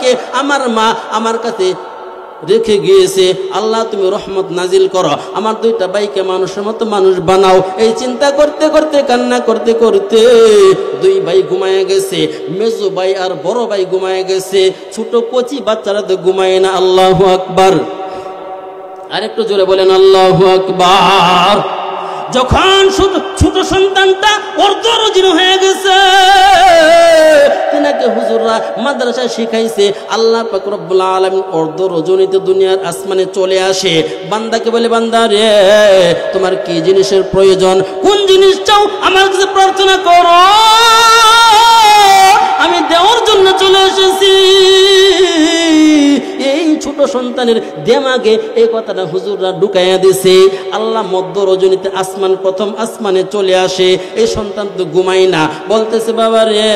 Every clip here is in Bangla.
ভাইকে আমার মা আমার কাছে রেখে গিয়েছে, আল্লাহ তুমি রহমত নাজিল করো, আমার দুইটা ভাইকে মানুষের মতো মানুষ বানাও। এই চিন্তা করতে করতে কান্না করতে করতে দুই ভাই ঘুমায় গেছে, মেজো ভাই আর বড় ভাই ঘুমায় গেছে, ছোট কচি বাচ্চারা তো ঘুমায় না। আল্লাহু আকবার, আরেকটু জোরে বলেন আল্লাহু আকবার। যখন ছোট সন্তানটা অর্ধরোজিন হয়ে গেছে, তিনাকে হুজুররা মাদ্রাসায় শিখাইছে আল্লাহ পাক রব্বুল আলামিন অর্ধরজনীতে দুনিয়ার আসমানে চলে আসে, বান্দাকে বলে বান্দা রে তোমার কি জিনিসের প্রয়োজন, কোন জিনিস চাও আমার কাছে প্রার্থনা করো, আমি দেওয়ার জন্য চলে এসেছি। এই ছোট সন্তানের দেমাগে এই কথাটা হুজুররা ঢুকাইয়া দিছে। আল্লাহ মধ্য রজনীতে আসমান প্রথম আসমানে চলে আসে, এই সন্তান তো ঘুমাই না, বলতেছে বাবা রে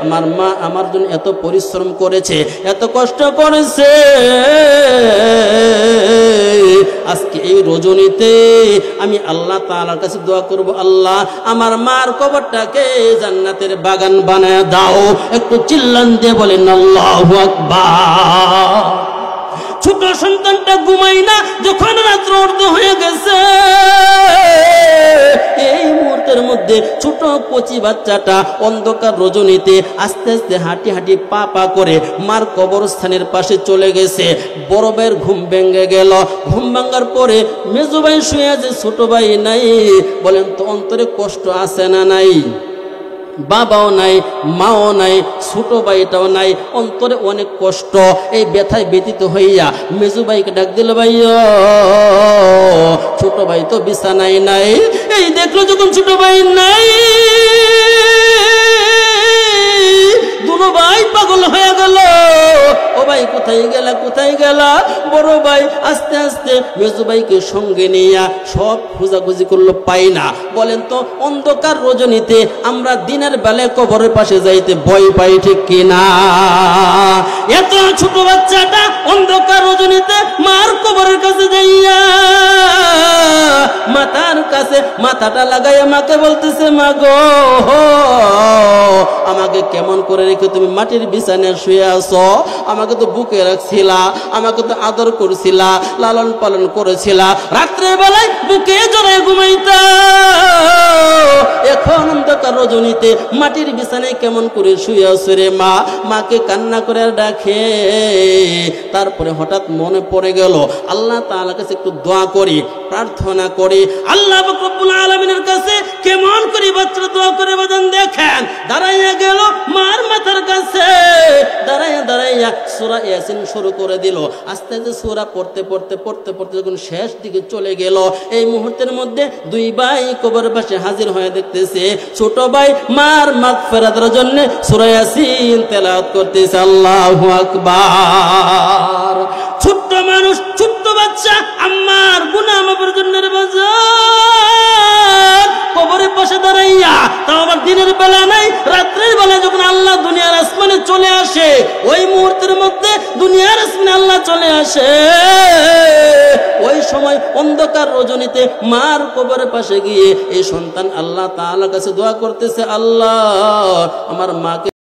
আমার মা আমার জন্য এত পরিশ্রম করেছে, এত কষ্ট করেছে, আজকে এই রজনীতে আমি আল্লাহ তাআলার কাছে দোয়া করব, আল্লাহ আমার মার কবরটাকে জান্নাতের বাগান বানায় দাও। একটু চিল্লান দিয়ে বলেন আল্লাহু আকবার। ছোট সন্তানটা ঘুমাই না, যখন রাত্র অর্ধ হয়ে গেছে এই মুহূর্তের মধ্যে ছোট কচি বাচ্চাটা অন্ধকার রজনীতে আস্তে আস্তে হাঁটি হাঁটি পা পা করে মার কবরস্থানের পাশে চলে গেছে। বড় ভাইয়ের ঘুম ভেঙে গেল, ঘুম ভাঙার পরে মেজো ভাই শুয়ে আছে, ছোট ভাই নাই। বলেন তো অন্তরে কষ্ট আছে না নাই? বাবাও নাই, মাও নাই, ছোট ভাইটাও নাই, অন্তরে অনেক কষ্ট। এই ব্যথায় ব্যতীত হইয়া মেজু ভাইকে ডাক দিল, ভাই ছোট ভাই তো বিছানায় নাই। এই দেখলো যখন ছোট ভাই নাই, দুনো ভাই পাগল হয়ে গেল, ও ভাই কোথায় গেলা কোথায় গেলা। বড় ভাই আস্তে আস্তে মেজু ভাইকে সঙ্গে নিয়ে সব খোঁজাখুঁজি করলো, পাই না। বলেন তো অন্ধকার রজনীতে আমরা দিনের বেলায় কবরের পাশে যাইতে ভয় পাই, ঠিক কিনা? এত ছোট বাচ্চাটা অন্ধকার রজনীতে মার কবরের কাছে যাইয়া মাথার কাছে মাথাটা লাগাইয়া মাকে বলতেছে, মা গো আমাকে কেমন করে রেখে তুমি মাটির বিছানায় শুয়ে আসো, আমাকে তো বুকে রাখছিলা, আমাকে তো আদর করছিলা, লালন পালন করেছিলা, রাত্রের বেলায় বুকে জড়ায় ঘুমাইতা, এখন অন্ধকার রজনীতে মাটির বিছানায় কেমন করে শুয়ে আসো রে মা। মাকে কান্না করে ডাকে। তারপরে হঠাৎ মনে পড়ে গেল আল্লাহ তাআলার কাছে একটু দোয়া করি, প্রার্থনা করি। আল্লাহ রব্বুল আলামিনের কাছে কেমন করে বাচ্চা দোয়া করে বাদান দেখেন। দাঁড়াইয়া গেল মার মাথার কাছে, দাঁড়াইয়া দাঁড়াইয়া সূরা ইয়াসিন শুরু করে দিল। আস্তে আস্তে সূরা পড়তে পড়তে পড়তে পড়তে যখন শেষ দিকে চলে গেল, এই মুহূর্তের মধ্যে দুই ভাই কবর পাশে হাজির হয়ে দেখতেছে ছোট ভাই মার মাগফিরাতের জন্য সূরা ইয়াসিন তেলাওয়াত করতেছে। আল্লাহু আকবার। ছোট্ট মানুষ, ছোট্ট বাচ্চা আম্মার গুনাহ মাফের জন্য বাজার কবরের পাশে দাঁড়াইয়া, তাও আবার দিনের বেলা নাই, রাত্রের বেলা যখন আল্লাহ দুনিয়ার আসমানে চলে আসে, ওই মুহূর্তের মধ্যে দুনিয়ার আসমানে আল্লাহ চলে আসে, ওই সময় অন্ধকার রজনীতে মার কবরের পাশে গিয়ে এই সন্তান আল্লাহ তাআলার কাছে দোয়া করতেছে, আল্লাহ আমার মাকে